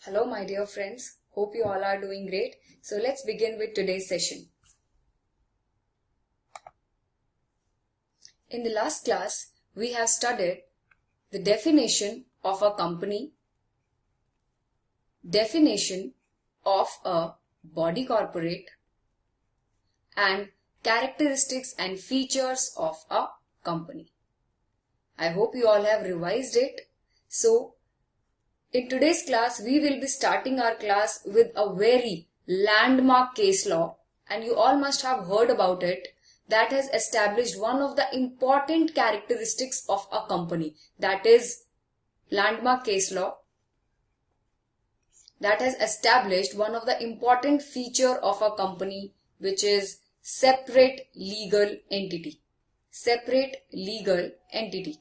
Hello my dear friends, hope you all are doing great. So let's begin with today's session. In the last class, we have studied the definition of a company, definition of a body corporate, and characteristics and features of a company. I hope you all have revised it. So in today's class, we will be starting our class with a very landmark case law, and you all must have heard about it, that has established one of the important characteristics of a company. That is landmark case law that has established one of the important feature of a company, which is separate legal entity. Separate legal entity.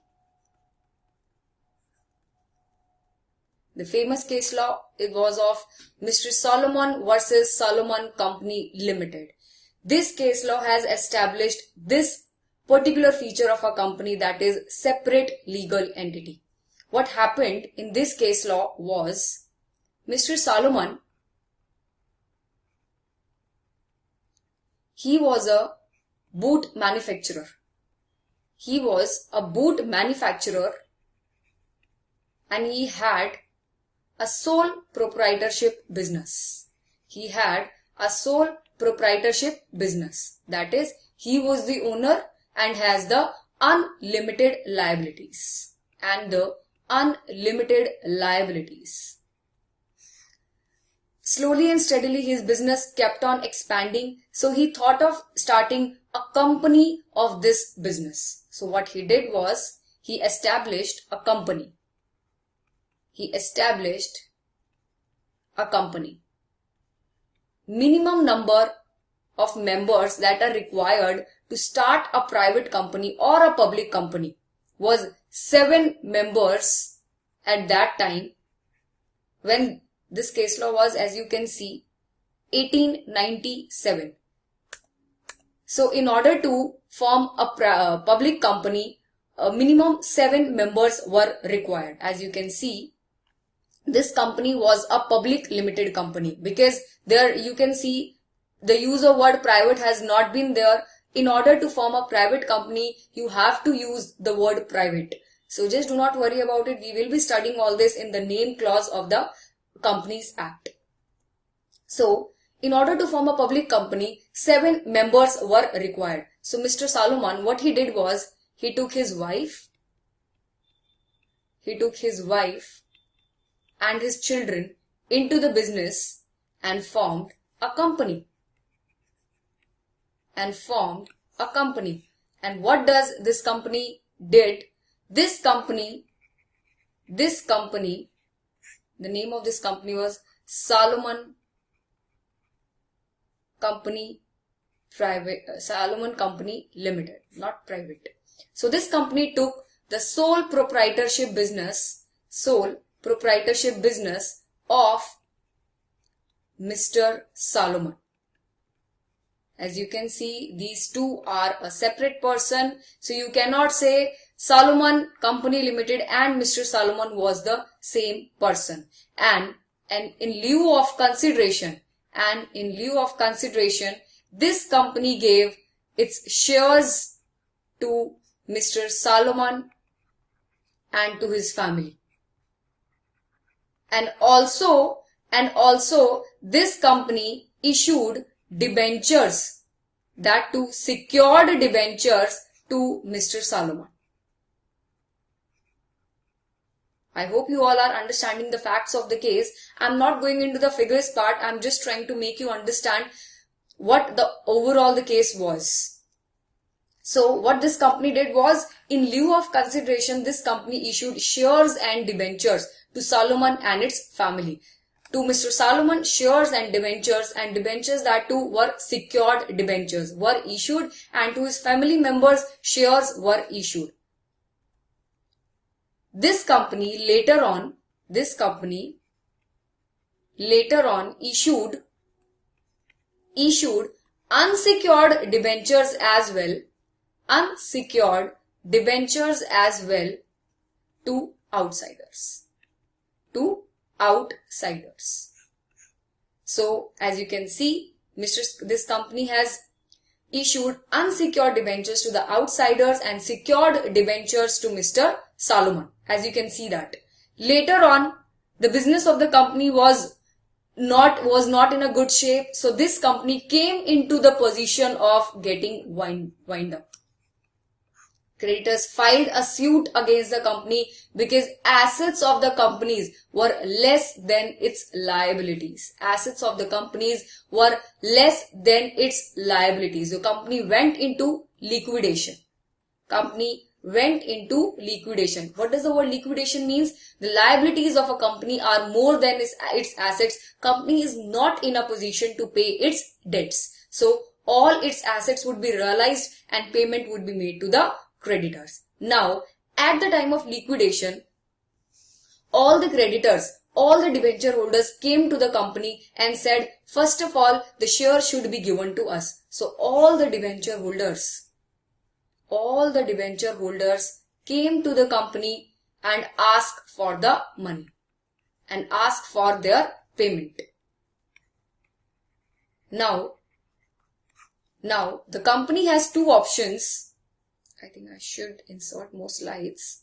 The famous case law, it was of Mr. Solomon versus Solomon Company Limited. This case law has established this particular feature of a company, that is separate legal entity. What happened in this case law was Mr. Solomon, he was a boot manufacturer. He was a boot manufacturer and he had a sole proprietorship business. He had a sole proprietorship business. That is, he was the owner and has the unlimited liabilities. Slowly and steadily his business kept on expanding. So he thought of starting a company of this business. So what he did was he established a company. He established a company. Minimum number of members that are required to start a private company or a public company was 7 members at that time, when this case law was, as you can see, 1897. So in order to form a public company, a minimum 7 members were required. As you can see, this company was a public limited company, because there you can see the use of word private has not been there. In order to form a private company, you have to use the word private. So just do not worry about it. We will be studying all this in the name clause of the Companies Act. So in order to form a public company, 7 members were required. So Mr. Solomon, what he did was he took his wife and his children into the business and formed a company. And what does this company did? This company, the name of this company was Solomon Company Limited, not private. So this company took the sole proprietorship business of Mr. Solomon. As you can see, these two are a separate person. So you cannot say Solomon Company Limited and Mr. Solomon was the same person. And in lieu of consideration, this company gave its shares to Mr. Solomon and to his family. And also this company issued debentures, that too secured debentures to Mr. Solomon. I hope you all are understanding the facts of the case. I'm not going into the figures part. I'm just trying to make you understand what the overall the case was. So what this company did was, in lieu of consideration, this company issued shares and debentures to Solomon and its family. To Mr. Solomon, shares and debentures that too were secured debentures were issued, and to his family members shares were issued. This company later on issued unsecured debentures as well to outsiders. outsiders. So as you can see, this company has issued unsecured debentures to the outsiders and secured debentures to Mr. Solomon. As you can see that. Later on, the business of the company was not in a good shape. So this company came into the position of getting wind up. Creditors filed a suit against the company because assets of the companies were less than its liabilities. Assets of the companies were less than its liabilities. The company went into liquidation. What does the word liquidation means? The liabilities of a company are more than its assets. Company is not in a position to pay its debts. So all its assets would be realized and payment would be made to the creditors. Now, at the time of liquidation, all the creditors, all the debenture holders came to the company and said, first of all, the share should be given to us. So all the debenture holders came to the company and asked for the money and asked for their payment. Now the company has two options. I think I should insert more slides.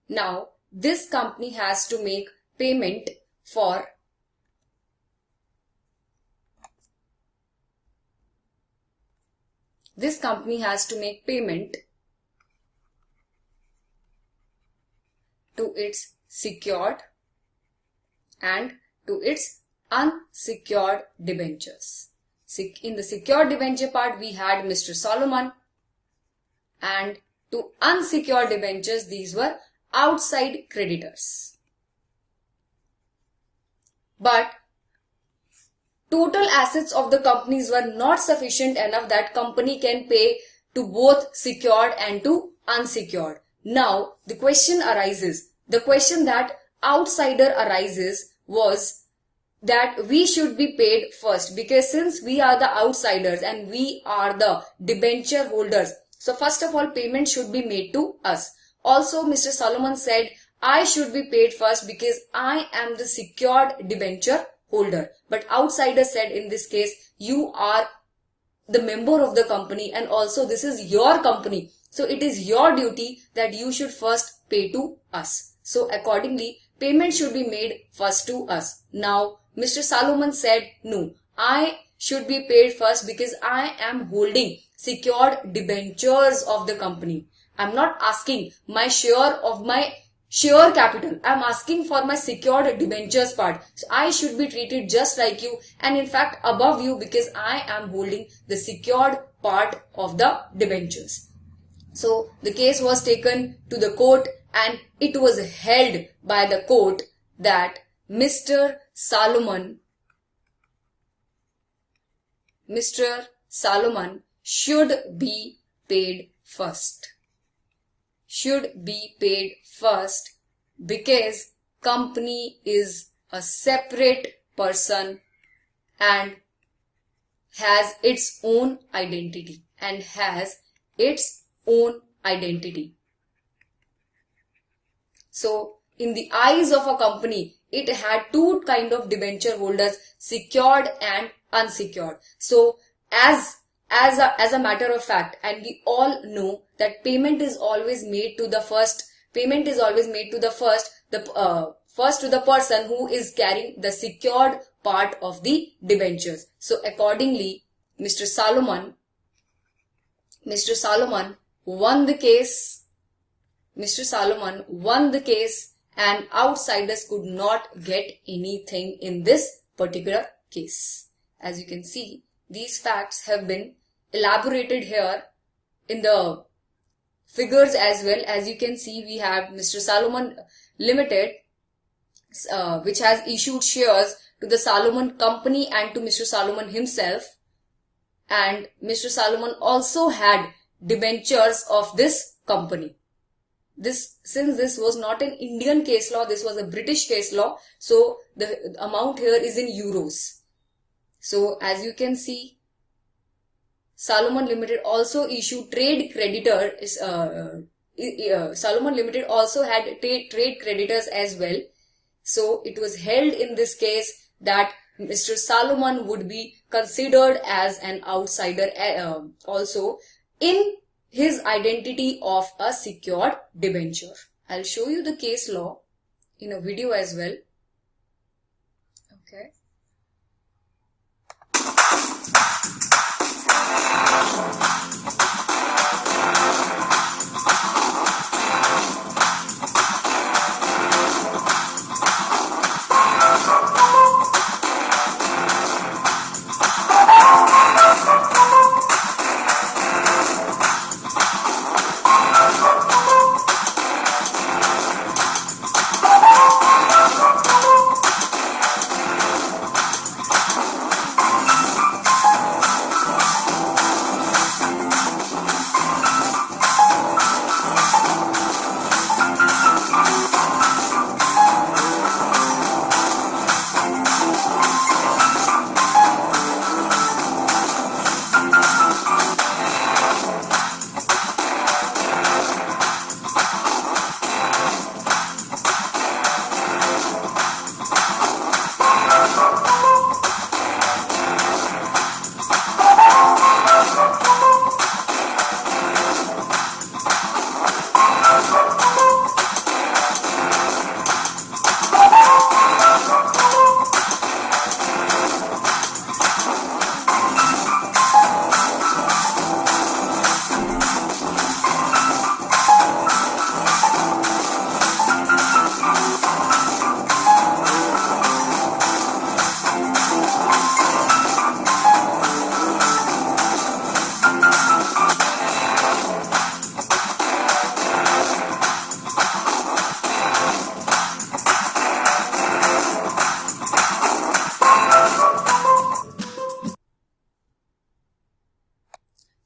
Now, this company has to make payment for to its secured and to its unsecured debentures. In the secured debenture part, we had Mr. Solomon, and to unsecured debentures, these were outside creditors. But total assets of the companies were not sufficient enough that company can pay to both secured and to unsecured. Now, the question that outsider arises was that we should be paid first, because since we are the outsiders and we are the debenture holders, so first of all payment should be made to us. Also, Mr. Solomon said, I should be paid first because I am the secured debenture holder. But outsider said, in this case, you are the member of the company and also this is your company. So it is your duty that you should first pay to us. So accordingly, payment should be made first to us. Now, Mr. Solomon said, no, I should be paid first because I am holding secured debentures of the company. I'm not asking my share of my share capital. I'm asking for my secured debentures part. So I should be treated just like you and in fact above you because I am holding the secured part of the debentures. So the case was taken to the court and it was held by the court that Mr. Solomon should be paid first. Because company is a separate person and has its own identity So in the eyes of a company, it had two kind of debenture holders, secured and unsecured. So as a matter of fact, and we all know that payment is always made to the first, first to the person who is carrying the secured part of the debentures. So accordingly, Mr. Solomon won the case. And outsiders could not get anything in this particular case. As you can see, these facts have been elaborated here in the figures as well. As you can see, we have Mr. Solomon Limited, which has issued shares to the Solomon Company and to Mr. Solomon himself. And Mr. Solomon also had debentures of this company. Since this was not an Indian case law, this was a British case law. So the amount here is in euros. So as you can see, Solomon Limited also issued trade creditor Salomon Limited also had trade creditors as well. So it was held in this case that Mr. Salomon would be considered as an outsider also in his identity of a secured debenture. I'll show you the case law in a video as well. Okay.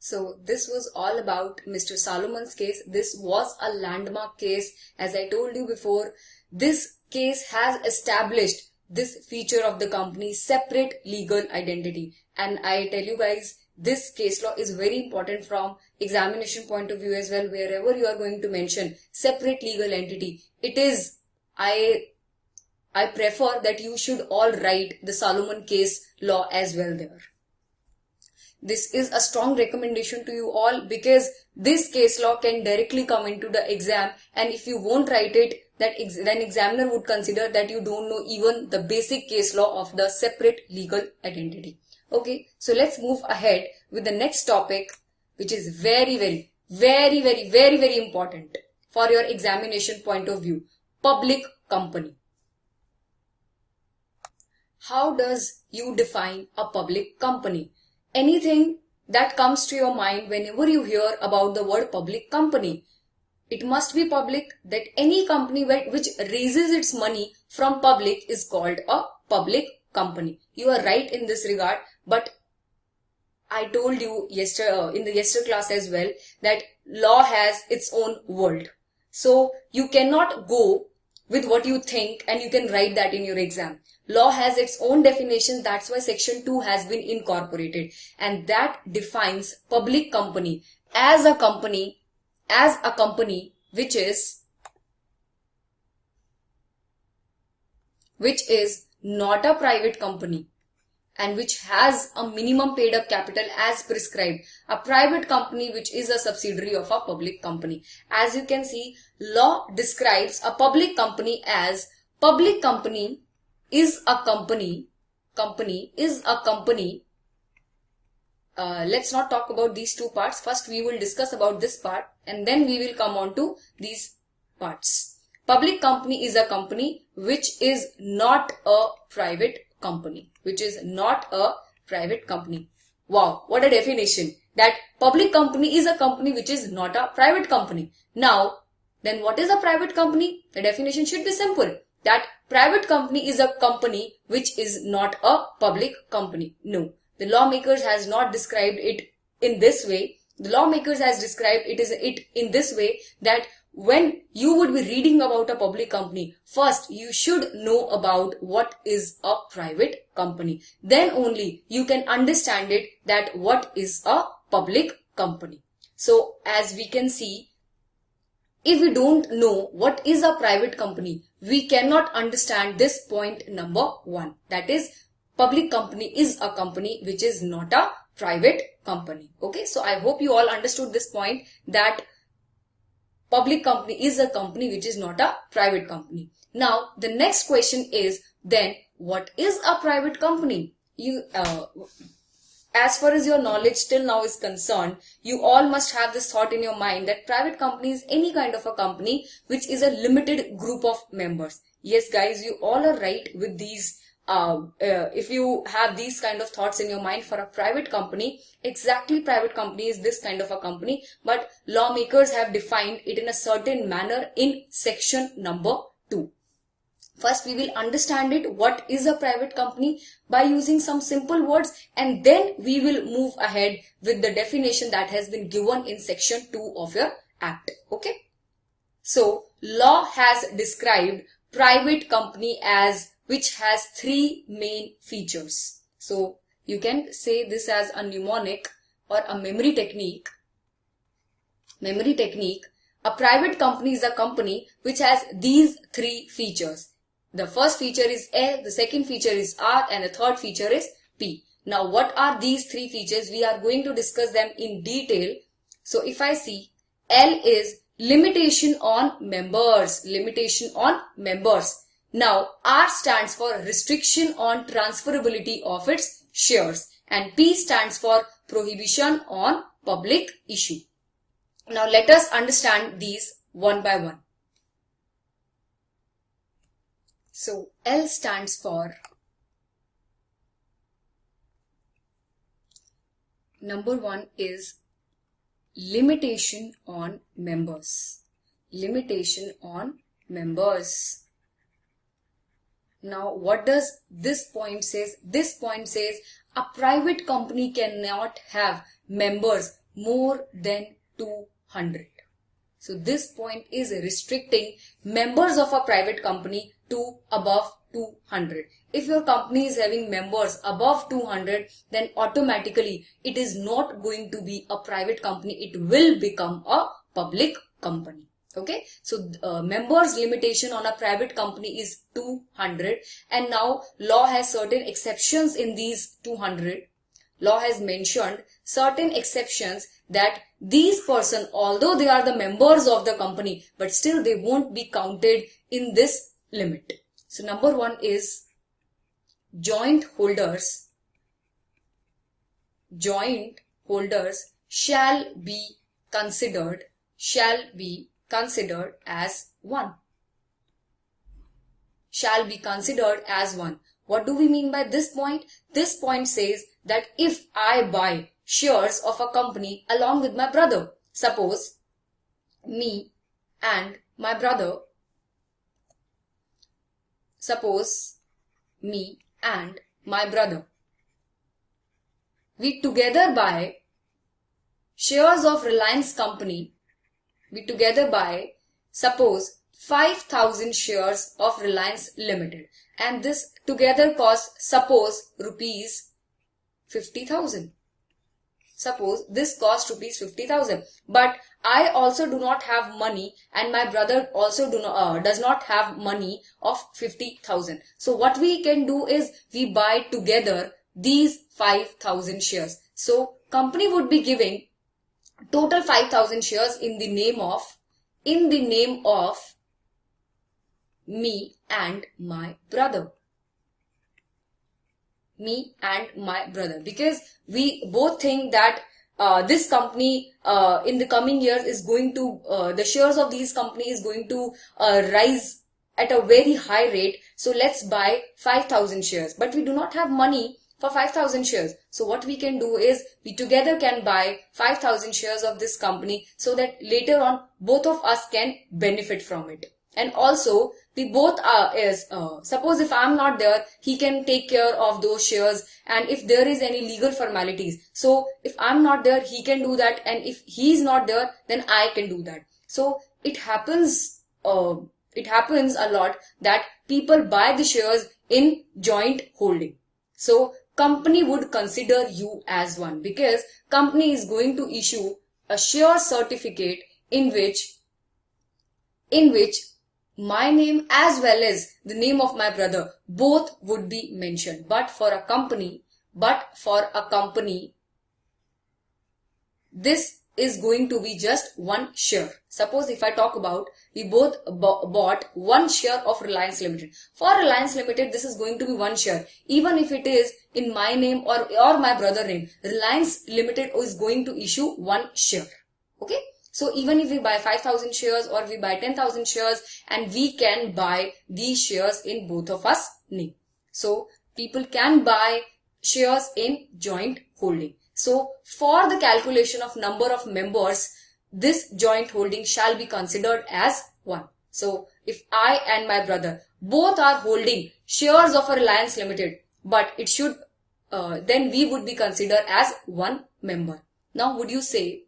So this was all about Mr. Salomon's case. This was a landmark case. As I told you before, this case has established this feature of the company's separate legal identity. And I tell you guys, this case law is very important from examination point of view as well. Wherever you are going to mention separate legal entity, it is, I prefer that you should all write the Salomon case law as well there. This is a strong recommendation to you all because this case law can directly come into the exam, and if you won't write it, then examiner would consider that you don't know even the basic case law of the separate legal identity. Okay, so let's move ahead with the next topic, which is very important for your examination point of view. Public company. How does you define a public company? Anything that comes to your mind whenever you hear about the word public company. It must be public, that any company which raises its money from public is called a public company. You are right in this regard, but I told you in the yesterday class as well that law has its own world. So you cannot go with what you think and you can write that in your exam. Law has its own definition. That's why section 2 has been incorporated, and that defines public company as a company which is not a private company and which has a minimum paid up capital as prescribed. A private company which is a subsidiary of a public company. As you can see, law describes a public company as public company is a company. Let's not talk about these two parts. First we will discuss about this part and then we will come on to these parts. Public company is a company which is not a private company. Wow, what a definition. That public company is a company which is not a private company. Now, then what is a private company? The definition should be simple. That private company is a company which is not a public company. No, the lawmakers has not described it in this way. The lawmakers has described it in this way that when you would be reading about a public company, first you should know about what is a private company. Then only you can understand it that what is a public company. So as we can see, if we don't know what is a private company, we cannot understand this point number 1. That is, public company is a company which is not a private company. Okay, so I hope you all understood this point, that public company is a company which is not a private company. Now, the next question is, then what is a private company? As far as your knowledge till now is concerned, you all must have this thought in your mind that private company is any kind of a company which is a limited group of members. Yes guys, you all are right with these. If you have these kind of thoughts in your mind for a private company, exactly private company is this kind of a company, but lawmakers have defined it in a certain manner in section number 2. First, we will understand it, what is a private company, by using some simple words, and then we will move ahead with the definition that has been given in section 2 of your act. Okay. So, law has described private company as which has 3 main features. So, you can say this as a mnemonic or a memory technique. A private company is a company which has these 3 features. The first feature is L, the second feature is R, and the third feature is P. Now, what are these 3 features? We are going to discuss them in detail. So, if I see, L is limitation on members. Now, R stands for restriction on transferability of its shares, and P stands for prohibition on public issue. Now, let us understand these one by one. So, L stands for, number 1 is limitation on members. Now, what does this point says? This point says a private company cannot have members more than 200. So, this point is restricting members of a private company to above 200. If your company is having members above 200, then automatically it is not going to be a private company. It will become a public company. Okay. So, members limitation on a private company is 200. And now law has certain exceptions in these 200. Law has mentioned certain exceptions that these person, although they are the members of the company, but still they won't be counted in this limit. So, number 1 is joint holders shall be considered as one. What do we mean by this point? This point says that if I buy shares of a company along with my brother, suppose me and my brother, we together buy shares of Reliance company, suppose 5,000 shares of Reliance Limited, and this together costs, suppose, rupees 50,000. Suppose this costs rupees 50,000, but I also do not have money and my brother also does not have money of 50,000. So what we can do is we buy together these 5,000 shares. So company would be giving total 5,000 shares in the name of me and my brother. Because we both think that this company in the coming years is going to, the shares of these company is going to rise at a very high rate. So let's buy 5,000 shares. But we do not have money for 5,000 shares. So what we can do is we together can buy 5,000 shares of this company so that later on both of us can benefit from it. And also we both suppose if I'm not there, he can take care of those shares, and if there is any legal formalities. So if I'm not there, he can do that, and if he's not there, then I can do that. So it happens a lot that people buy the shares in joint holding. So company would consider you as one, because company is going to issue a share certificate in which in which my name as well as the name of my brother both would be mentioned. But for a company, this is going to be just one share. Suppose if I talk about, we both bought one share of Reliance Limited. For Reliance Limited, this is going to be one share. Even if it is in my name or my brother name, Reliance Limited is going to issue one share. Okay. So even if we buy 5,000 shares or we buy 10,000 shares, and we can buy these shares in both of us name. So people can buy shares in joint holding. So for the calculation of number of members, this joint holding shall be considered as 1. So if I and my brother both are holding shares of a Reliance Limited, but it should, then we would be considered as one member. Now would you say,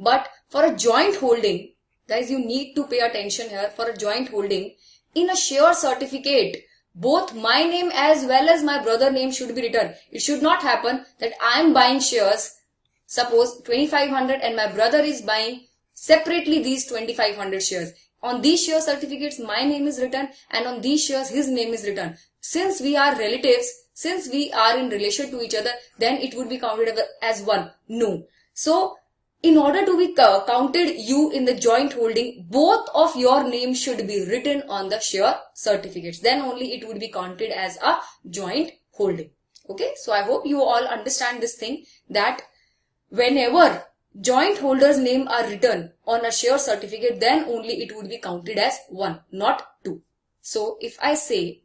but for a joint holding, guys, you need to pay attention here. For a joint holding, in a share certificate, both my name as well as my brother name should be written. It should not happen that I am buying shares, suppose 2500, and my brother is buying separately these 2500 shares. On these share certificates, my name is written, and on these shares, his name is written. Since we are relatives, since we are in relation to each other, then it would be counted as one. No. So, in order to be counted you in the joint holding, both of your names should be written on the share certificates. Then only it would be counted as a joint holding. Okay. So I hope you all understand this thing, that whenever joint holders' name are written on a share certificate, then only it would be counted as 1, not 2. So if I say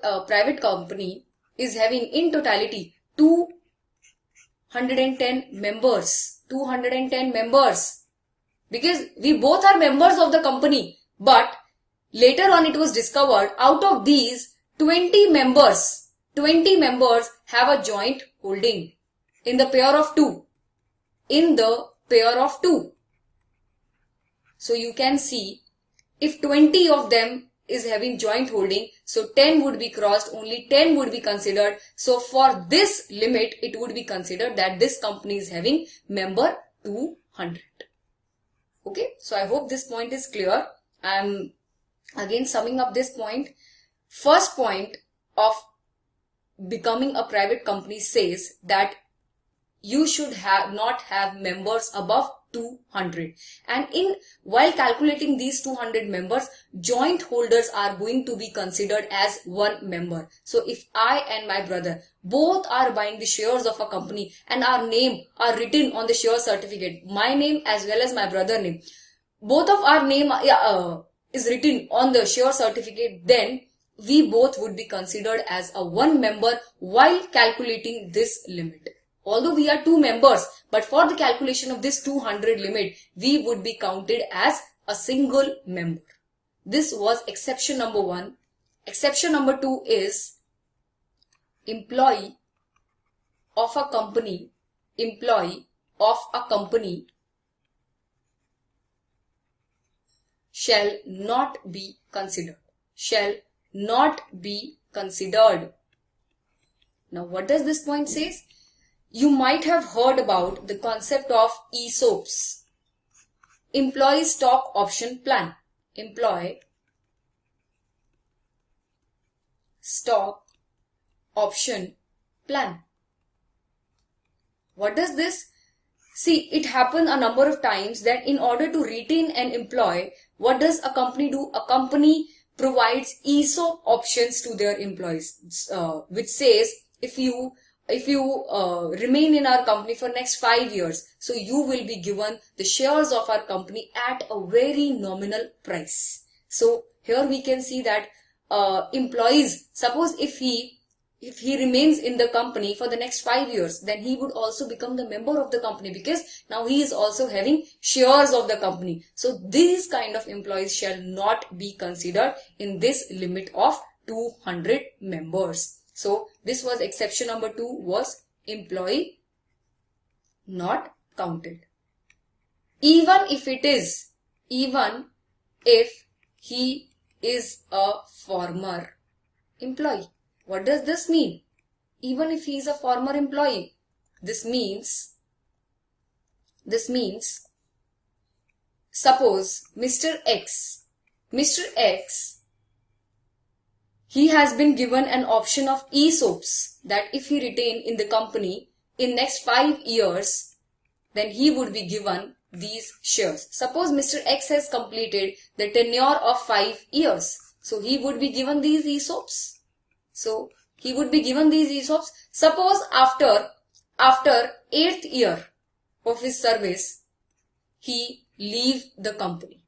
a private company is having in totality 210 members, because we both are members of the company, but later on it was discovered out of these 20 members have a joint holding in the pair of 2. So you can see, if 20 of them is having joint holding, so 10 would be crossed, only 10 would be considered. So for this limit, it would be considered that this company is having member 200. Okay, so I hope this point is clear. I am again summing up this point. First point of becoming a private company says that you should not have members above 200, and while calculating these 200 members, joint holders are going to be considered as one member. So if I and my brother both are buying the shares of a company and our name are written on the share certificate, my name as well as my brother name, both of our name is written on the share certificate, then we both would be considered as a one member while calculating this limit. Although we are 2 members, but for the calculation of this 200 limit, we would be counted as a single member. This was exception number 1. Exception number 2 is employee of a company shall not be considered. Now what does this point say? You might have heard about the concept of ESOPs, Employee Stock Option Plan. Employee Stock Option Plan. What does this? See, it happened a number of times that in order to retain an employee, what does a company do? A company provides ESOP options to their employees, which says if you remain in our company for next 5 years, so you will be given the shares of our company at a very nominal price. So here we can see that employees, suppose if he remains in the company for the next 5 years, then he would also become the member of the company, because now he is also having shares of the company. So these kind of employees shall not be considered in this limit of 200 members. So this was exception number 2, was employee not counted. Even if he is a former employee. What does this mean? Even if he is a former employee, this means suppose Mr. X, he has been given an option of ESOPs that if he retain in the company in next 5 years, then he would be given these shares. Suppose Mr. X has completed the tenure of 5 years. So he would be given these ESOPs. Suppose after 8th year of his service, he leave the company.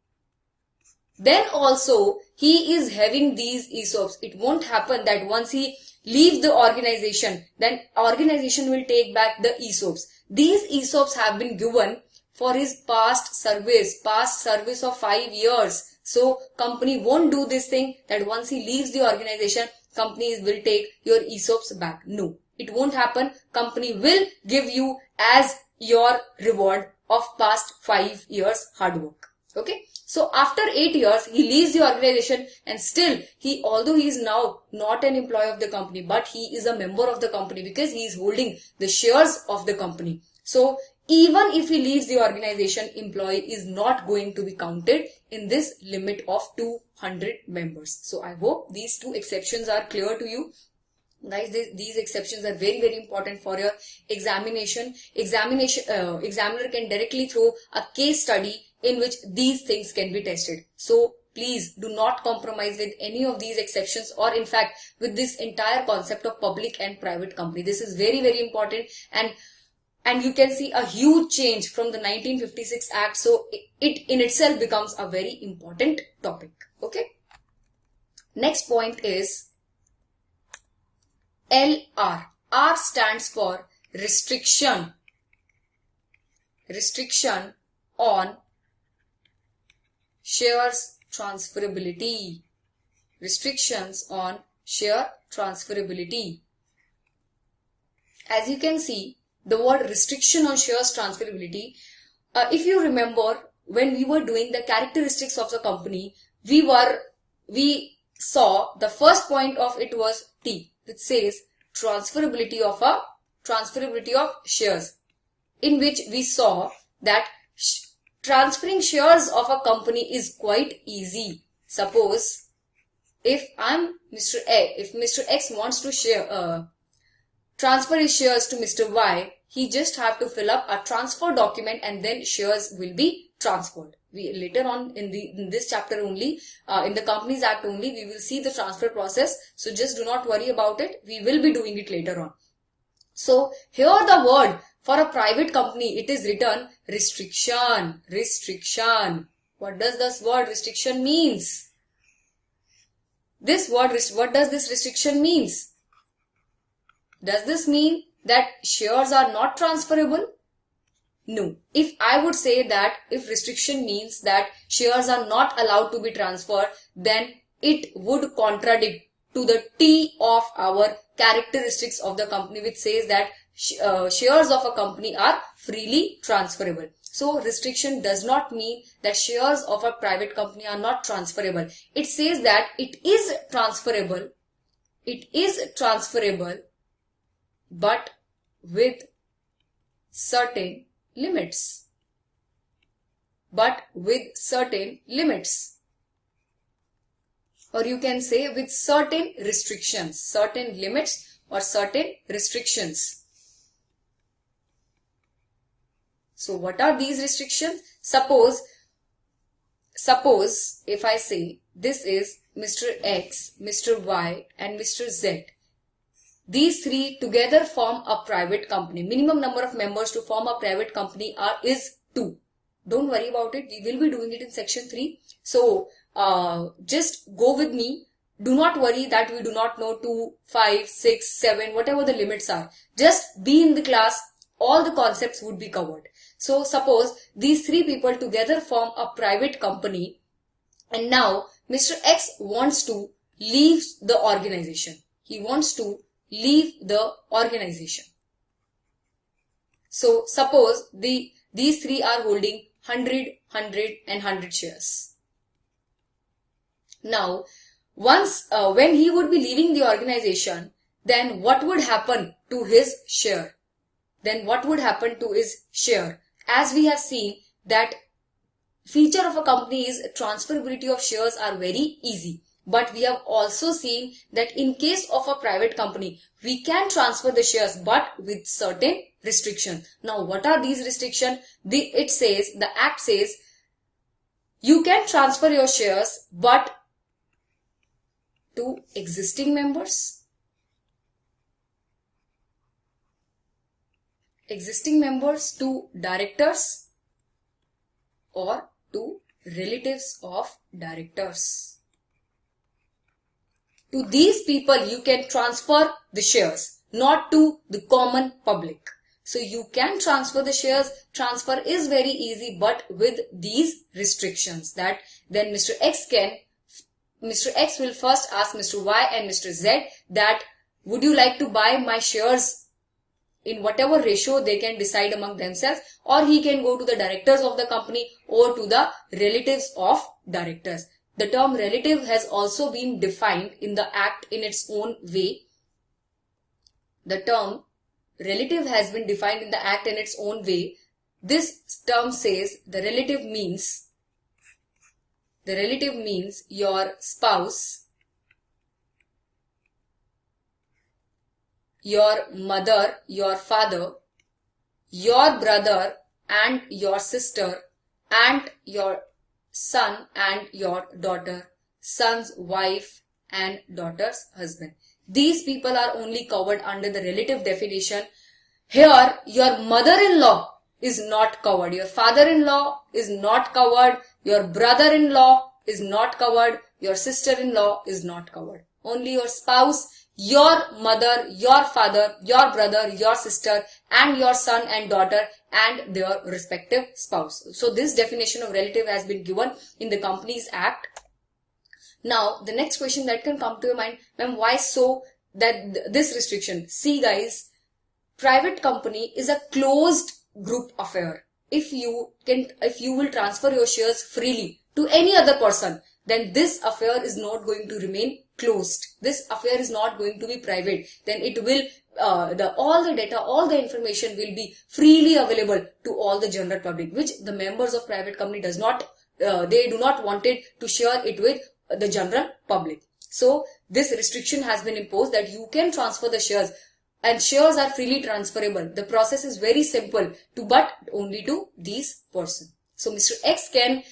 Then also he is having these ESOPs. It won't happen that once he leaves the organization, then organization will take back the ESOPs. These ESOPs have been given for his past service of 5 years. So company won't do this thing that once he leaves the organization, companies will take your ESOPs back. No, it won't happen. Company will give you as your reward of past 5 years hard work. Okay. So after 8 years, he leaves the organization and still although he is now not an employee of the company, but he is a member of the company because he is holding the shares of the company. So even if he leaves the organization, employee is not going to be counted in this limit of 200 members. So I hope these two exceptions are clear to you. Guys, these exceptions are very, very important for your examination. Examiner can directly throw a case study in which these things can be tested. So please do not compromise with any of these exceptions, or in fact with this entire concept of public and private company. This is very, very important, and you can see a huge change from the 1956 Act. So it in itself becomes a very important topic. Okay. Next point is LR. R stands for restriction. Restriction on shares transferability. Restrictions on share transferability. As you can see, the word restriction on shares transferability, if you remember, when we were doing the characteristics of the company, we saw the first point of it was T, which says transferability of shares, in which we saw that transferring shares of a company is quite easy. Suppose if Mr. X wants to transfer his shares to Mr. Y, he just have to fill up a transfer document and then shares will be transferred. We later on in this chapter only, in the Companies Act only, we will see the transfer process. So just do not worry about it. We will be doing it later on. So here the word for a private company, it is written restriction. Restriction. What does this word restriction means? What does this restriction means? Does this mean that shares are not transferable? No. If I would say that if restriction means that shares are not allowed to be transferred, then it would contradict to the T of our characteristics of the company, which says that shares of a company are freely transferable. So restriction does not mean that shares of a private company are not transferable. It says that it is transferable. It is transferable, but with certain limits. But with certain limits. Or you can say with certain restrictions, certain limits or certain restrictions. So what are these restrictions? Suppose if I say this is Mr. X, Mr. Y and Mr. Z. These three together form a private company. Minimum number of members to form a private company is 2. Don't worry about it. We will be doing it in section 3. So just go with me. Do not worry that we do not know 2, 5, 6, 7, whatever the limits are. Just be in the class. All the concepts would be covered. So suppose these three people together form a private company, and now Mr. X wants to leave the organization. He wants to leave the organization. So suppose these three are holding 100, 100 and 100 shares. Now, once when he would be leaving the organization, then what would happen to his share? Then what would happen to his share? As we have seen that feature of a company is transferability of shares are very easy. But we have also seen that in case of a private company, we can transfer the shares but with certain restrictions. Now, what are these restrictions? The Act says, you can transfer your shares but to existing members, to directors, or to relatives of directors. To these people you can transfer the shares, not to the common public. So you can transfer the shares. Transfer is very easy, but with these restrictions, that then Mr. X will first ask Mr. Y and Mr. Z that would you like to buy my shares in whatever ratio they can decide among themselves, or he can go to the directors of the company or to the relatives of directors. The term relative has also been defined in the Act in its own way. The term relative has been defined in the Act in its own way. This term says the relative means your spouse, your mother, your father, your brother and your sister, and your son and your daughter, son's wife and daughter's husband. These people are only covered under the relative definition. Here, your mother-in-law is not covered, your father-in-law is not covered, your brother-in-law is not covered, your sister-in-law is not covered. Only your spouse, your mother, your father, your brother, your sister, and your son and daughter and their respective spouse. So this definition of relative has been given in the Companies Act. Now, the next question that can come to your mind, ma'am, why so that this restriction? See guys, private company is a closed group affair. If you will transfer your shares freely to any other person, then this affair is not going to remain closed. This affair is not going to be private. Then it will, all the data, all the information will be freely available to all the general public, which the members of private company do not want it to share it with the general public. So this restriction has been imposed that you can transfer the shares, and shares are freely transferable. The process is very simple, but only to these persons. So Mr. X can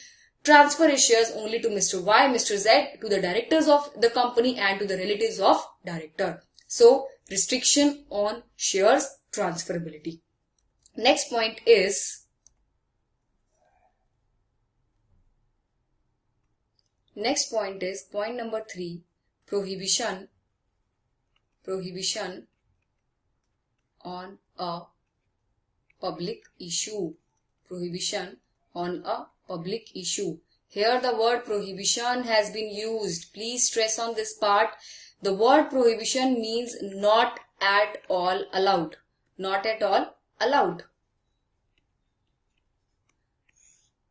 transfer his shares only to Mr. Y, Mr. Z, to the directors of the company and to the relatives of director. So restriction on shares transferability. Next point is point number 3, prohibition on a public issue. Prohibition on a public issue. Here the word prohibition has been used. Please stress on this part. The word prohibition means not at all allowed. Not at all allowed.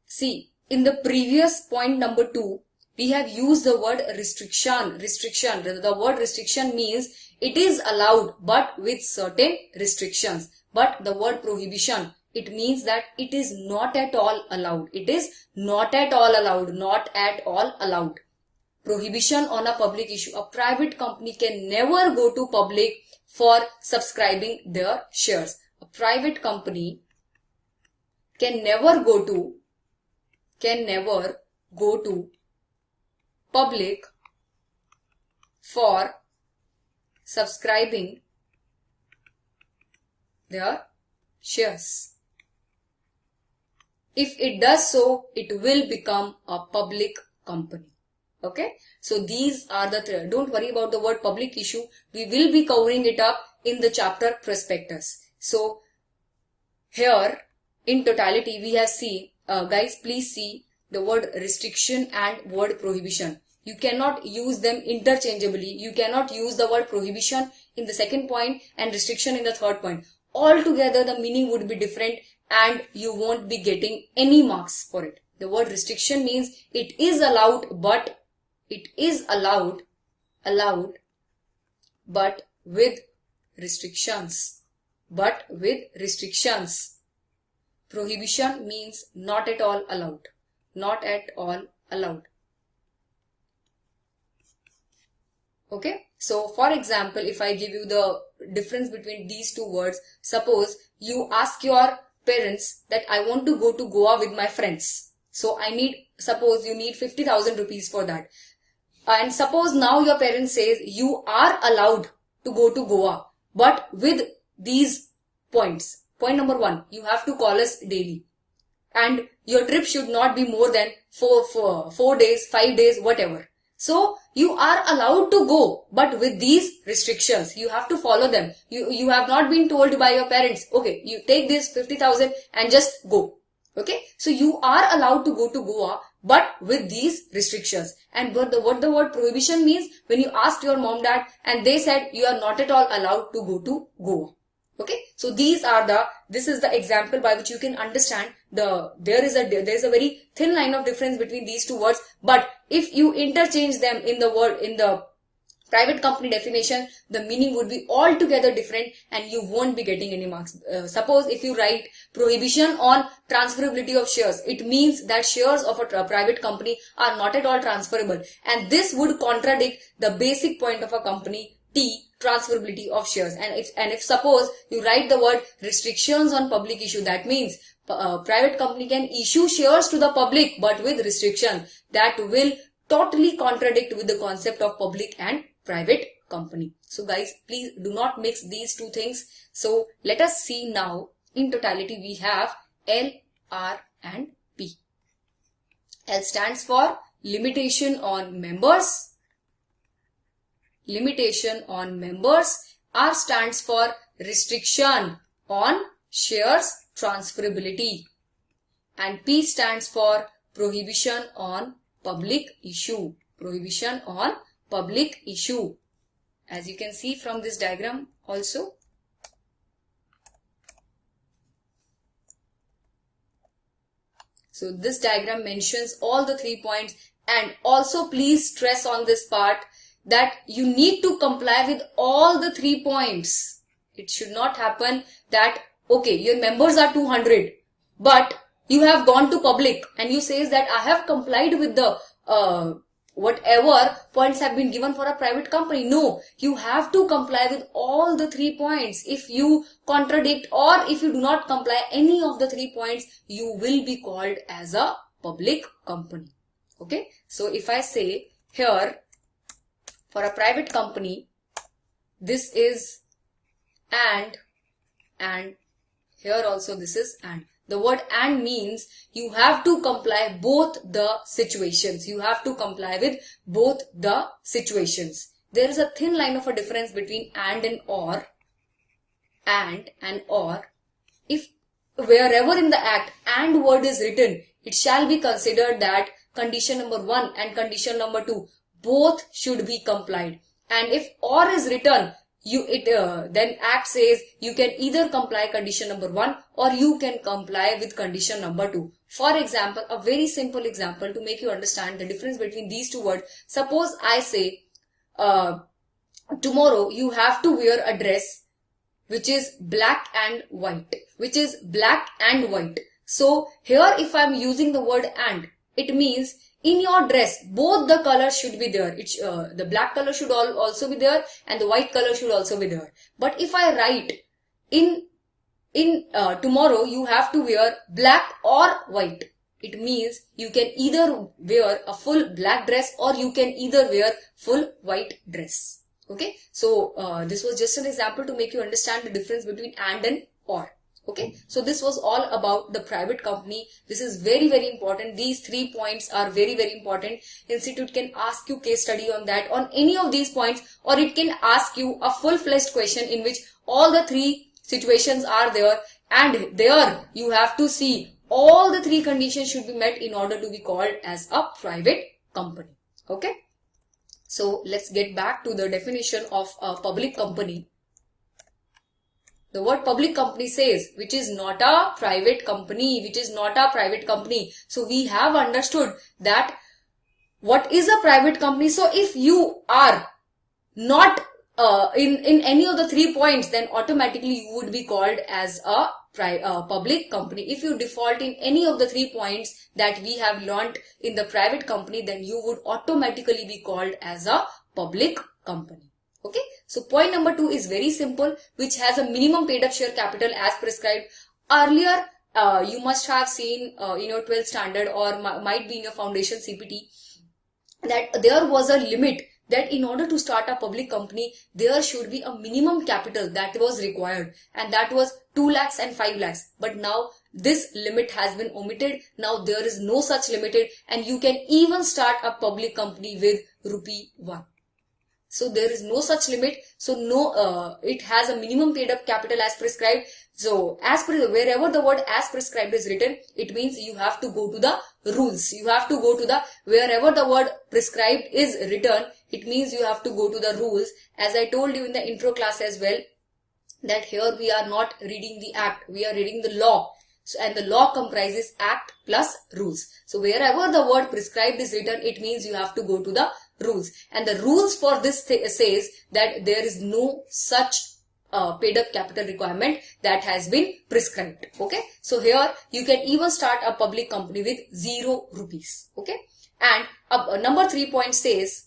See, in the previous point number 2, we have used the word restriction. The word restriction means it is allowed but with certain restrictions. But the word prohibition, it means that it is not at all allowed. It is not at all allowed. Not at all allowed. Prohibition on a public issue. A private company can never go to public for subscribing their shares. A private company can never go to public for subscribing their shares. If it does so, it will become a public company. Okay. So these are the don't worry about the word public issue. We will be covering it up in the chapter prospectus. So here in totality we have seen, guys, please see the word restriction and word prohibition. You cannot use them interchangeably. You cannot use the word prohibition in the second point and restriction in the third point. Altogether the meaning would be different and you won't be getting any marks for it. The word restriction means it is allowed, but with restrictions. Prohibition means not at all allowed. not at all allowed. Okay, so for example, if I give you the difference between these two words, suppose you ask your parents that I want to go to Goa with my friends. So suppose you need 50,000 rupees for that. And suppose now your parents says you are allowed to go to Goa, but with these points. Point number 1, you have to call us daily. And your trip should not be more than 4 days, 5 days, whatever. So you are allowed to go, but with these restrictions, you have to follow them. You have not been told by your parents, okay, you take this 50,000 and just go. Okay, so you are allowed to go to Goa, but with these restrictions. And what the word prohibition means, when you asked your mom, dad, and they said you are not at all allowed to go to Goa. Okay, so this is the example by which you can understand there is a very thin line of difference between these two words. But if you interchange them in the private company definition, the meaning would be altogether different and you won't be getting any marks. Suppose if you write prohibition on transferability of shares, it means that shares of a private company are not at all transferable, and this would contradict the basic point of a company, T, transferability of shares. And if suppose you write the word restrictions on public issue, that means private company can issue shares to the public but with restriction, that will totally contradict with the concept of public and private company. So guys, please do not mix these two things. So let us see now. In totality we have L, R and P. L stands for limitation on members. Limitation on members. R stands for restriction on shares transferability. And P stands for prohibition on public issue. Prohibition on public issue. As you can see from this diagram also. So this diagram mentions all the 3 points, and also please stress on this part that you need to comply with all the 3 points. It should not happen that, okay, your members are 200, but you have gone to public and you says that I have complied with the whatever points have been given for a private company. No, you have to comply with all the 3 points. If you contradict or if you do not comply any of the 3 points, you will be called as a public company. Okay, so if I say here, for a private company, this is and here also this is and. The word and means you have to comply both the situations. You have to comply with both the situations. There is a thin line of a difference between and or. And or. If wherever in the act and word is written, it shall be considered that condition number 1 and condition number 2 both should be complied. And if or is written, then act says you can either comply condition number 1 or you can comply with condition number 2. For example, a very simple example to make you understand the difference between these two words. Suppose I say tomorrow you have to wear a dress which is black and white. Which is black and white. So here if I am using the word and, it means in your dress, both the colors should be there. The black color should also be there and the white color should also be there. But if I write tomorrow you have to wear black or white, it means you can either wear a full black dress or you can either wear full white dress. Okay, so this was just an example to make you understand the difference between and or. Okay, so this was all about the private company. This is very, very important. These 3 points are very, very important. Institute can ask you case study on that, on any of these points, or it can ask you a full-fledged question in which all the 3 situations are there, and there you have to see all the 3 conditions should be met in order to be called as a private company. Okay, so let's get back to the definition of a public company. The word public company says, which is not a private company, which is not a private company. So we have understood that what is a private company. So if you are not in any of the 3 points, then automatically you would be called as a public company. If you default in any of the 3 points that we have learnt in the private company, then you would automatically be called as a public company. Okay, so point number 2 is very simple, which has a minimum paid up share capital as prescribed. Earlier, you must have seen in your 12th standard or might be in your foundation CPT that there was a limit that in order to start a public company, there should be a minimum capital that was required, and that was 2 lakhs and 5 lakhs. But now this limit has been omitted. Now there is no such limited, and you can even start a public company with ₹1. So there is no such limit. So it has a minimum paid up capital as prescribed. So wherever the word as prescribed is written, it means you have to go to the rules. You have to go to wherever the word prescribed is written, it means you have to go to the rules. As I told you in the intro class as well, that here we are not reading the act, we are reading the law. So, and the law comprises act plus rules. So wherever the word prescribed is written, it means you have to go to the rules. And the rules for this says that there is no such paid up capital requirement that has been prescribed. Okay. So here you can even start a public company with ₹0. Okay. And number 3 point says,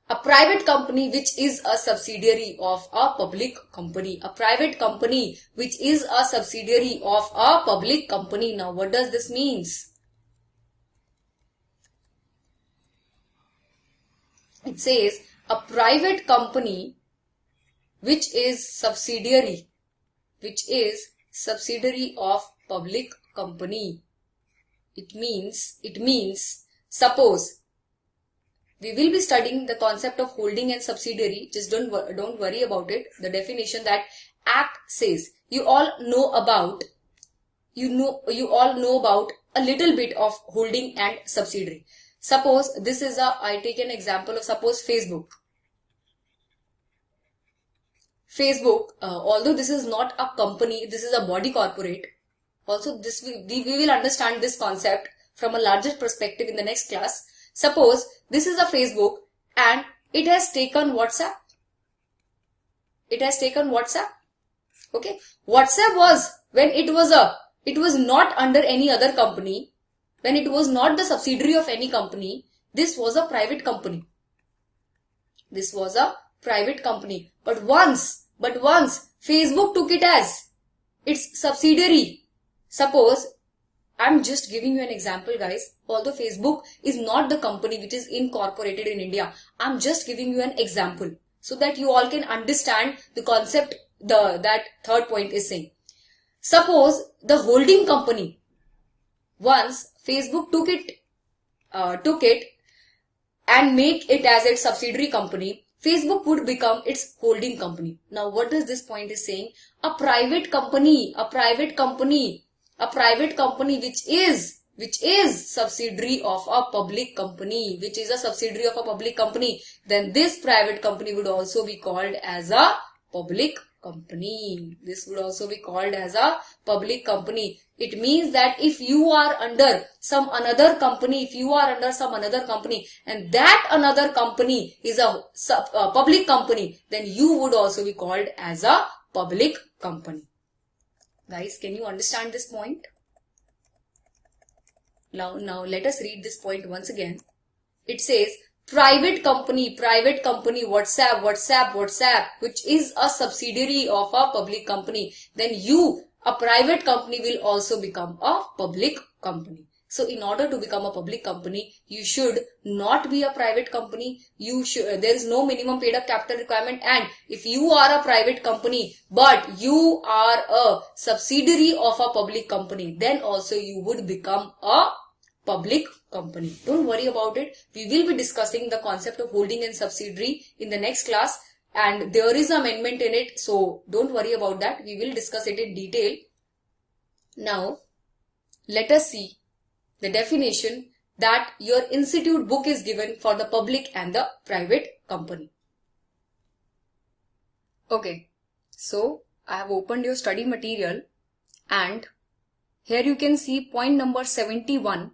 a private company which is a subsidiary of a public company. A private company which is a subsidiary of a public company. Now what does this mean? It says a private company which is subsidiary of public company. It means suppose we will be studying the concept of holding and subsidiary. Just don't worry about it. The definition that Act says, you all know about a little bit of holding and subsidiary. Suppose this is I take an example of suppose Facebook. Although this is not a company, this is a body corporate. Also, we will understand this concept from a larger perspective in the next class. Suppose this is a Facebook and it has taken WhatsApp. Okay. WhatsApp was when it was not under any other company, when it was not the subsidiary of any company. This was a private company. But once Facebook took it as its subsidiary. Suppose, I'm just giving you an example, guys. Although Facebook is not the company which is incorporated in India, I'm just giving you an example so that you all can understand the concept that third point is saying. Suppose the holding company, once Facebook took it and make it as its subsidiary company, Facebook would become its holding company. Now what does this point is saying? A private company which is subsidiary of a public company, then this private company would also be called as a public company. It means that if you are under some another company, and that another company is a public company, then you would also be called as a public company. Guys, can you understand this point? Now let us read this point once again. It says private company, WhatsApp, which is a subsidiary of a public company. Then a private company will also become a public company. So in order to become a public company, you should not be a private company. There is no minimum paid up capital requirement. And if you are a private company, but you are a subsidiary of a public company, then also you would become a public company. Don't worry about it. We will be discussing the concept of holding and subsidiary in the next class. And there is an amendment in it. So don't worry about that. We will discuss it in detail. Now, let us see the definition that your institute book is given for the public and the private company. Okay, so I have opened your study material and here you can see point number 71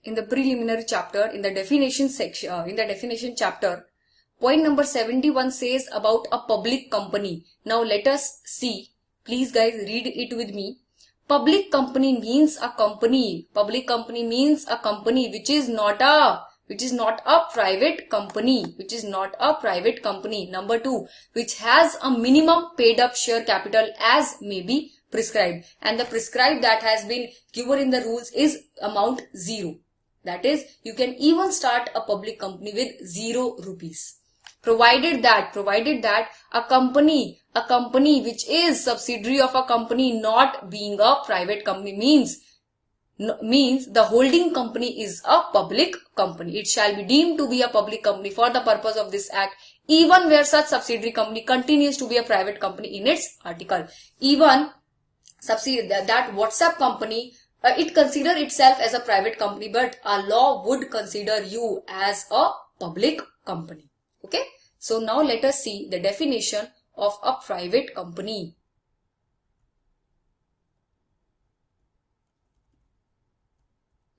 in the preliminary chapter in the definition section, in the definition chapter. Point number 71 says about a public company. Now let us see Please guys read it with me. Public company means a company. Public company means a company which is not a private company. Which is not a private company. Number 2, which has a minimum paid up share capital as may be prescribed. And the prescribed that has been given in the rules is amount 0. That is, you can even start a public company with 0 rupees. Provided that a company which is subsidiary of a company not being a private company means the holding company is a public company. It shall be deemed to be a public company for the purpose of this act, even where such subsidiary company continues to be a private company in its article. Even that WhatsApp company, it consider itself as a private company, but a law would consider you as a public company. Okay. So now let us see the definition of a private company.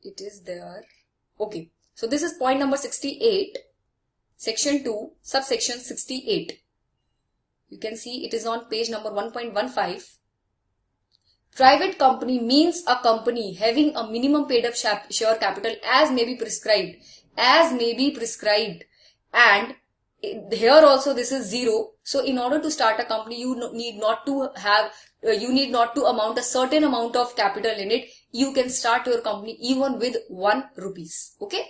It is there. Okay. So this is point number 68, section 2, subsection 68. You can see it is on page number 1.15. Private company means a company having a minimum paid up share capital as may be prescribed. And here also this is 0. So in order to start a company, you need not to amount a certain amount of capital in it. You can start your company even with 1 rupees. Okay.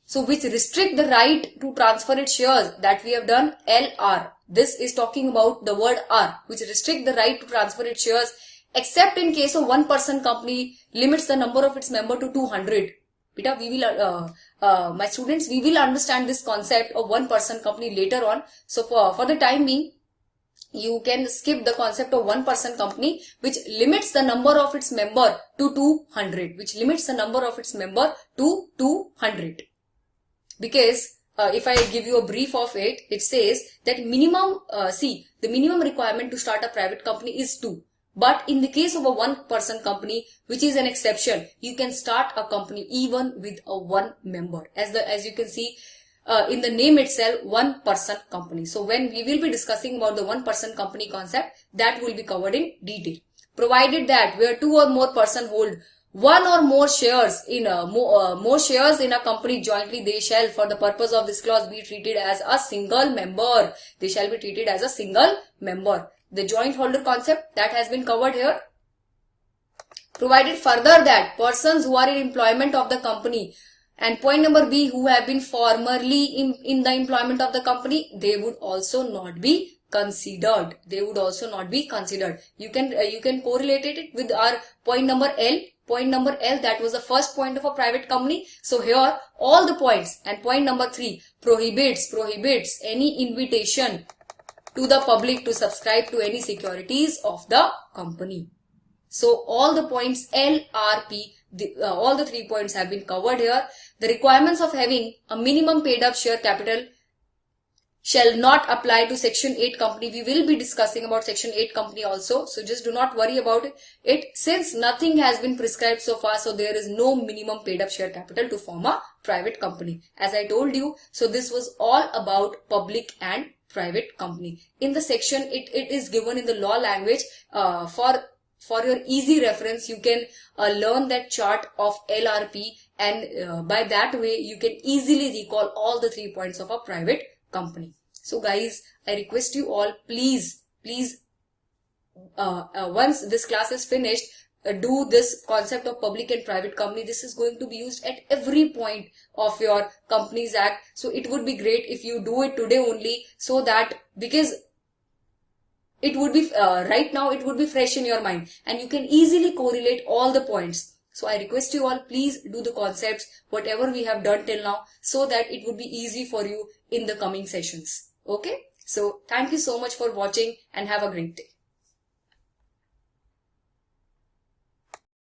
So which restrict the right to transfer its shares, that we have done LR. This is talking about the word R, which restrict the right to transfer its shares except in case of one-person company limits the number of its member to 200. Beta, we will, my students, we will understand this concept of one-person company later on. So for the time being, you can skip the concept of one-person company which limits the number of its member to 200. Because if I give you a brief of it, it says that minimum, the minimum requirement to start a private company is 2. But in the case of a one-person company, which is an exception, you can start a company even with a 1 member. As you can see in the name itself, one-person company. So when we will be discussing about the one-person company concept, that will be covered in detail. Provided that where 2 or more person hold 1 or more shares in a company jointly, they shall, for the purpose of this clause, be treated as a single member. They shall be treated as a single member. The joint holder concept that has been covered here. Provided further that persons who are in employment of the company, and point number B, who have been formerly in the employment of the company, they would also not be considered. You can correlate it with our point number L. Point number L, that was the first point of a private company. So here all the points. And point number 3, prohibits any invitation to the public to subscribe to any securities of the company. So all the points L, R, P, all the 3 points have been covered here. The requirements of having a minimum paid up share capital shall not apply to section 8 company. We will be discussing about section 8 company also. So just do not worry about it since nothing has been prescribed so far. So there is no minimum paid up share capital to form a private company. As I told you, so this was all about public and private company. In the section, it is given in the law language. For your easy reference, you can learn that chart of LRP, and by that way you can easily recall all the 3 points of a private company. So guys, I request you all, please once this class is finished, do this concept of public and private company. This is going to be used at every point of your Companies Act. So it would be great if you do it today only, so that, because it would be right now it would be fresh in your mind and you can easily correlate all the points. So I request you all, please do the concepts whatever we have done till now, so that it would be easy for you in the coming sessions. Okay, so thank you so much for watching and have a great day.